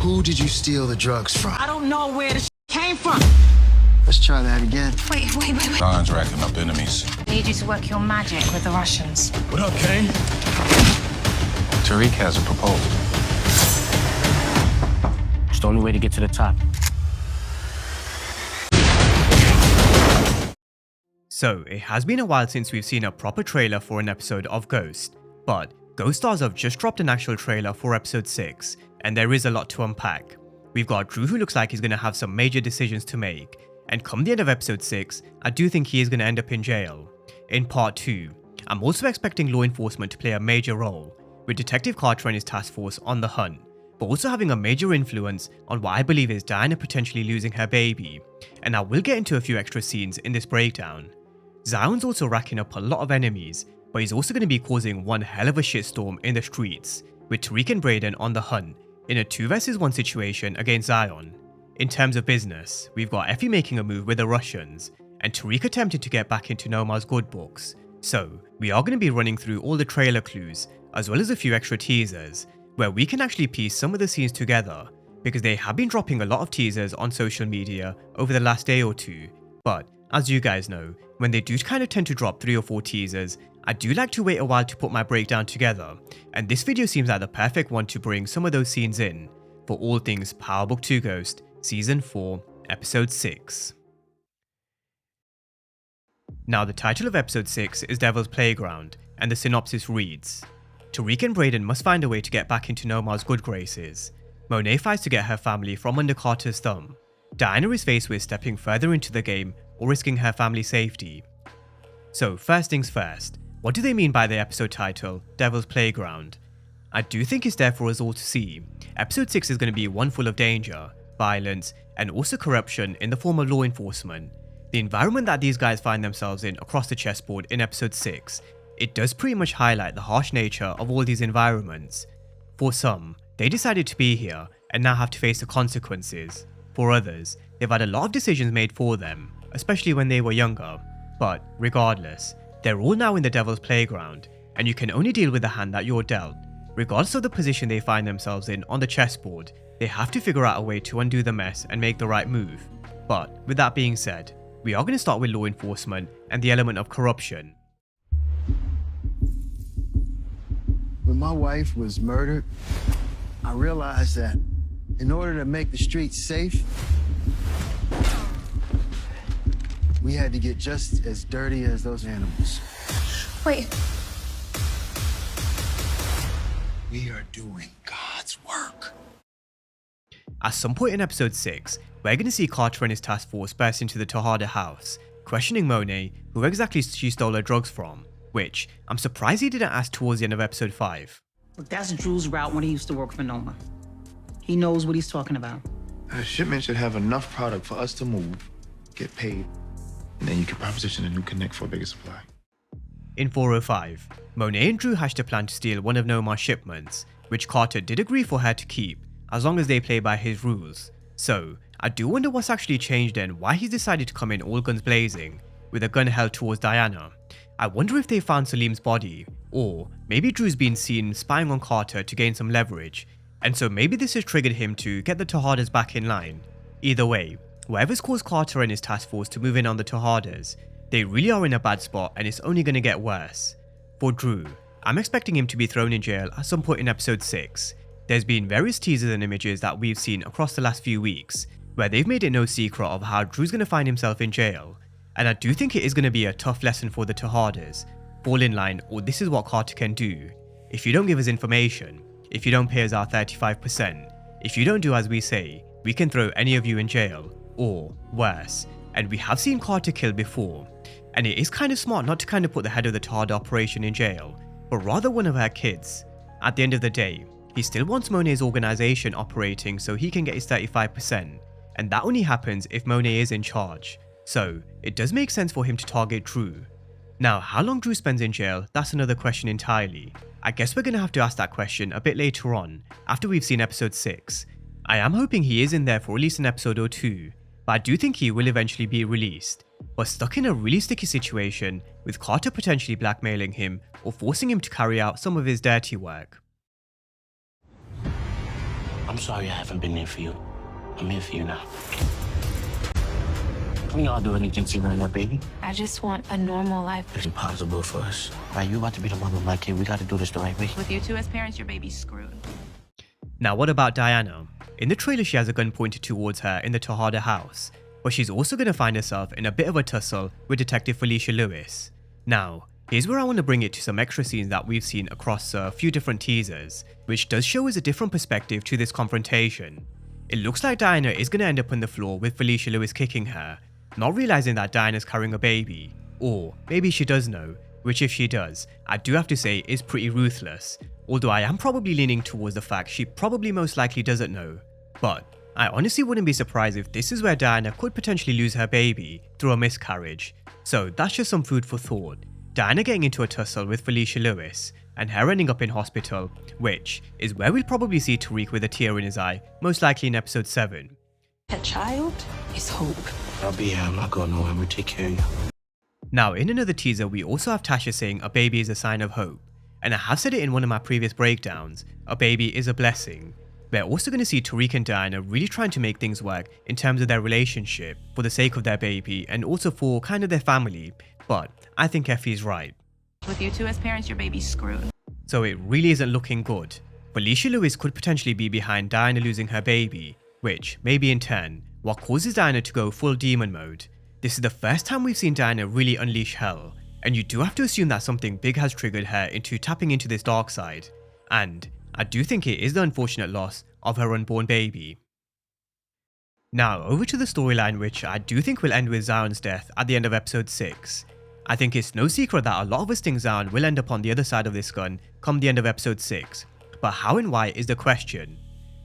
Who did you steal the drugs from? I don't know where the came from. Let's try that again. Wait. Don's racking up enemies. I need you to work your magic with the Russians. What up, Kane? Tariq has a proposal. It's the only way to get to the top. So, it has been a while since we've seen a proper trailer for an episode of Ghost, but Ghost Stars have just dropped an actual trailer for episode 6, and there is a lot to unpack. We've got Drew, who looks like he's going to have some major decisions to make, and come the end of episode 6, I do think he is going to end up in jail. In part 2, I'm also expecting law enforcement to play a major role, with Detective Carter and his task force on the hunt, but also having a major influence on what I believe is Diana potentially losing her baby, and I will get into a few extra scenes in this breakdown. Zion's also racking up a lot of enemies, but he's also going to be causing one hell of a shitstorm in the streets, with Tariq and Brayden on the hunt in a 2 vs 1 situation against Zion. In terms of business, we've got Effie making a move with the Russians, and Tariq attempting to get back into Noma's good books. So, we are going to be running through all the trailer clues, as well as a few extra teasers, where we can actually piece some of the scenes together, because they have been dropping a lot of teasers on social media over the last day or two, but as you guys know, when they do kind of tend to drop 3 or 4 teasers, I do like to wait a while to put my breakdown together, and this video seems like the perfect one to bring some of those scenes in, for all things Power Book 2 Ghost, Season 4, Episode 6. Now the title of Episode 6 is Devil's Playground, and the synopsis reads: Tariq and Brayden must find a way to get back into Noma's good graces. Monet fights to get her family from under Carter's thumb. Diana is faced with stepping further into the game or risking her family's safety. So first things first, what do they mean by the episode title, Devil's Playground? I do think it's there for us all to see. Episode 6 is going to be one full of danger, violence, and also corruption in the form of law enforcement. The environment that these guys find themselves in across the chessboard in episode 6, it does pretty much highlight the harsh nature of all these environments. For some, they decided to be here and now have to face the consequences. For others, they've had a lot of decisions made for them, especially when they were younger. But regardless, they're all now in the Devil's Playground, and you can only deal with the hand that you're dealt. Regardless of the position they find themselves in on the chessboard, they have to figure out a way to undo the mess and make the right move. But with that being said, we are going to start with law enforcement and the element of corruption. When my wife was murdered, I realized that in order to make the streets safe, we had to get just as dirty as those animals. Wait. We are doing God's work. At some point in episode 6, we're going to see Carter and his task force burst into the Tejada house, questioning Monet who exactly she stole her drugs from, which I'm surprised he didn't ask towards the end of episode 5. Look, that's Drew's route when he used to work for Noma. He knows what he's talking about. A shipment should have enough product for us to move, get paid, and then you can proposition a new connect for a bigger supply. In 405, Monet and Drew hatched a plan to steal one of Noma's shipments, which Carter did agree for her to keep, as long as they play by his rules. So, I do wonder what's actually changed and why he's decided to come in all guns blazing, with a gun held towards Diana. I wonder if they found Salim's body, or maybe Drew's been seen spying on Carter to gain some leverage, and so maybe this has triggered him to get the Tejadas back in line. Either way, whatever's caused Carter and his task force to move in on the Tejadas, they really are in a bad spot and it's only going to get worse. For Drew, I'm expecting him to be thrown in jail at some point in episode 6. There's been various teasers and images that we've seen across the last few weeks, where they've made it no secret of how Drew's going to find himself in jail, and I do think it is going to be a tough lesson for the Tejadas. Fall in line, or this is what Carter can do. If you don't give us information, if you don't pay us our 35%, if you don't do as we say, we can throw any of you in jail, or worse. And we have seen Carter killed before, and it is kind of smart not to kind of put the head of the Tejada operation in jail, but rather one of her kids. At the end of the day, he still wants Monet's organization operating so he can get his 35%, and that only happens if Monet is in charge, so it does make sense for him to target Drew. Now, how long Drew spends in jail, that's another question entirely. I guess we're gonna have to ask that question a bit later on, after we've seen episode 6. I am hoping he is in there for at least an episode or 2, but I do think he will eventually be released, but stuck in a really sticky situation with Carter potentially blackmailing him or forcing him to carry out some of his dirty work. I'm sorry I haven't been there for you. I'm here for you now. Can y'all do anything to you right now, baby? I just want a normal life. It's impossible for us. Right, you about to be the mother of my kid. We got to do this the right way. With you two as parents, your baby's screwed. Now what about Diana? In the trailer she has a gun pointed towards her in the Tejada house, but she's also going to find herself in a bit of a tussle with Detective Felicia Lewis. Now, here's where I want to bring it to some extra scenes that we've seen across a few different teasers, which does show us a different perspective to this confrontation. It looks like Diana is going to end up on the floor with Felicia Lewis kicking her, not realizing that Diana's carrying a baby. Or maybe she does know, which if she does, I do have to say is pretty ruthless, although I am probably leaning towards the fact she probably most likely doesn't know. But I honestly wouldn't be surprised if this is where Diana could potentially lose her baby through a miscarriage. So that's just some food for thought. Diana getting into a tussle with Felicia Lewis, and her ending up in hospital, which is where we'll probably see Tariq with a tear in his eye, most likely in episode 7. A child is hope. I'll be here. I'm not going nowhere. I'm going to take care of you. Now, in another teaser, we also have Tasha saying a baby is a sign of hope. And I have said it in one of my previous breakdowns, a baby is a blessing. We're also going to see Tariq and Diana really trying to make things work in terms of their relationship, for the sake of their baby and also for kind of their family, but I think Effie's right. With you two as parents, your baby's screwed. So it really isn't looking good. Felicia Lewis could potentially be behind Diana losing her baby, which, maybe in turn, what causes Diana to go full demon mode. This is the first time we've seen Diana really unleash hell, and you do have to assume that something big has triggered her into tapping into this dark side. And I do think it is the unfortunate loss of her unborn baby. Now over to the storyline, which I do think will end with Zion's death at the end of episode 6. I think it's no secret that a lot of us think Zion will end up on the other side of this gun come the end of episode 6, but how and why is the question.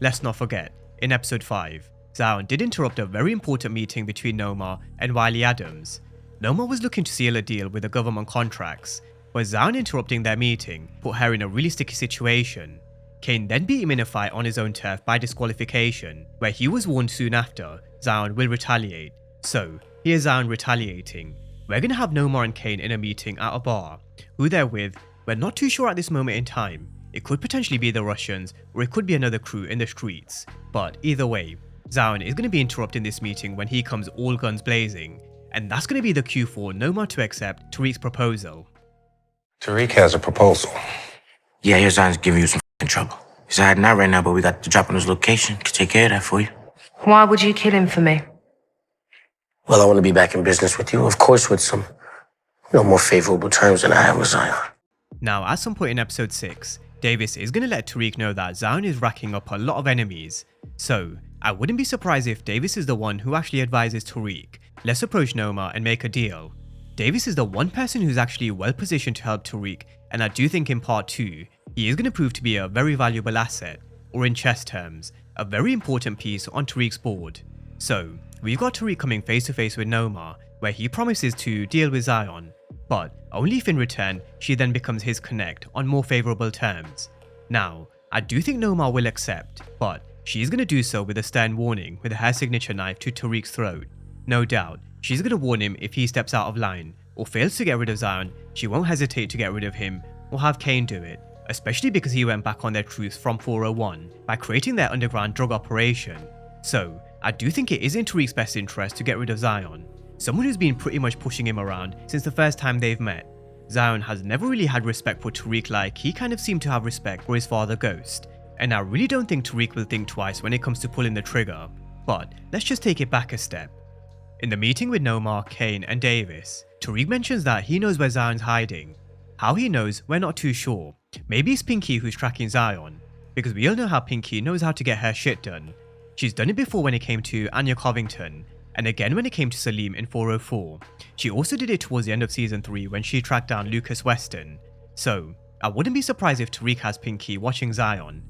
Let's not forget, in episode 5, Zion did interrupt a very important meeting between Nomar and Wiley Adams. Nomar was looking to seal a deal with the government contracts, but Zion interrupting their meeting put her in a really sticky situation. Kane then beat him in a fight on his own turf by disqualification, where he was warned soon after Zion will retaliate. So, here's Zion retaliating. We're gonna have Nomar and Kane in a meeting at a bar. Who they're with, we're not too sure at this moment in time. It could potentially be the Russians, or it could be another crew in the streets. But either way, Zion is gonna be interrupting this meeting when he comes all guns blazing, and that's gonna be the cue for Nomar to accept Tariq's proposal. Tariq has a proposal. Yeah, your Zion's giving you some trouble. He's hiding out right now, but we got the drop on his location. Can take care of that for you. Why would you kill him for me? Well, I want to be back in business with you, of course, with some more favorable terms than I have with Zion. Now, at some point in episode 6, Davis is going to let Tariq know that Zion is racking up a lot of enemies. So, I wouldn't be surprised if Davis is the one who actually advises Tariq, let's approach Nomar and make a deal. Davis is the one person who's actually well positioned to help Tariq, and I do think in part 2, he is going to prove to be a very valuable asset, or in chess terms, a very important piece on Tariq's board. So, we've got Tariq coming face to face with Nomar, where he promises to deal with Zion, but only if in return she then becomes his connect on more favourable terms. Now, I do think Nomar will accept, but she's going to do so with a stern warning with her signature knife to Tariq's throat. No doubt, she's going to warn him if he steps out of line, or fails to get rid of Zion, she won't hesitate to get rid of him, or have Kane do it, especially because he went back on their truth from 401 by creating their underground drug operation. So, I do think it is in Tariq's best interest to get rid of Zion, someone who's been pretty much pushing him around since the first time they've met. Zion has never really had respect for Tariq like he kind of seemed to have respect for his father Ghost, and I really don't think Tariq will think twice when it comes to pulling the trigger. But let's just take it back a step. In the meeting with Nomar, Kane and Davis, Tariq mentions that he knows where Zion's hiding. How he knows, we're not too sure. Maybe it's Pinky who's tracking Zion, because we all know how Pinky knows how to get her shit done. She's done it before when it came to Anya Covington, and again when it came to Salim in 404. She also did it towards the end of season 3 when she tracked down Lucas Weston. So, I wouldn't be surprised if Tariq has Pinky watching Zion.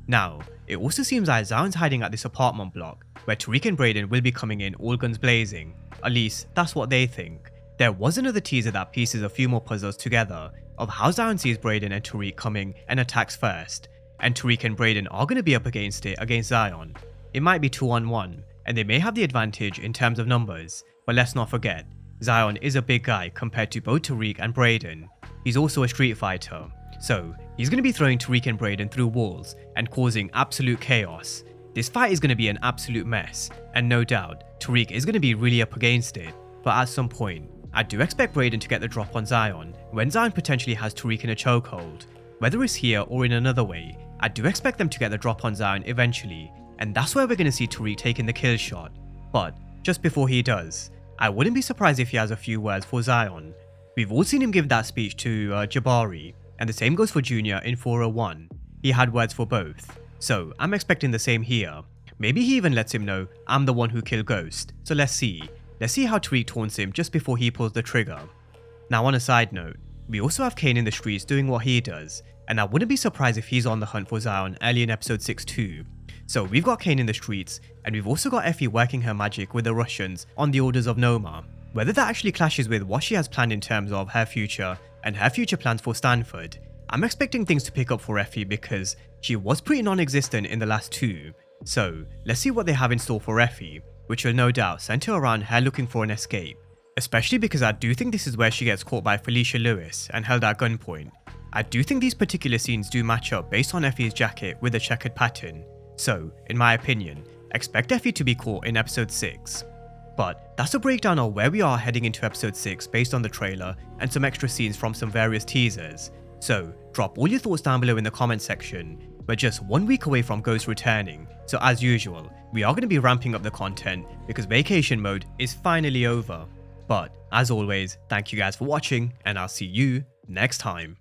Now, it also seems like Zion's hiding at this apartment block, where Tariq and Brayden will be coming in all guns blazing. At least, that's what they think. There was another teaser that pieces a few more puzzles together of how Zion sees Brayden and Tariq coming and attacks first, and Tariq and Brayden are going to be up against it against Zion. It might be 2-on-1, and they may have the advantage in terms of numbers, but let's not forget, Zion is a big guy compared to both Tariq and Brayden. He's also a street fighter, So he's going to be throwing Tariq and Brayden through walls and causing absolute chaos. This fight is going to be an absolute mess, and no doubt, Tariq is going to be really up against it, but at some point, I do expect Brayden to get the drop on Zion when Zion potentially has Tariq in a chokehold. Whether it's here or in another way, I do expect them to get the drop on Zion eventually, and that's where we're going to see Tariq taking the kill shot. But just before he does, I wouldn't be surprised if he has a few words for Zion. We've all seen him give that speech to Jabari, and the same goes for Junior in 401. He had words for both, so I'm expecting the same here. Maybe he even lets him know I'm the one who killed Ghost, so let's see. Let's see how Tariq taunts him just before he pulls the trigger. Now on a side note, we also have Kane in the streets doing what he does, and I wouldn't be surprised if he's on the hunt for Zion early in episode 6 too. So we've got Kane in the streets, and we've also got Effie working her magic with the Russians on the orders of Noma. Whether that actually clashes with what she has planned in terms of her future and her future plans for Stanford, I'm expecting things to pick up for Effie because she was pretty non-existent in the last two. So let's see what they have in store for Effie, which will no doubt center around her looking for an escape. Especially because I do think this is where she gets caught by Felicia Lewis and held at gunpoint. I do think these particular scenes do match up based on Effie's jacket with a checkered pattern. So, in my opinion, expect Effie to be caught in episode 6. But that's a breakdown of where we are heading into episode 6 based on the trailer and some extra scenes from some various teasers. So drop all your thoughts down below in the comment section. We're just 1 week away from Ghost returning, so as usual, we are going to be ramping up the content because vacation mode is finally over. But as always, thank you guys for watching, and I'll see you next time.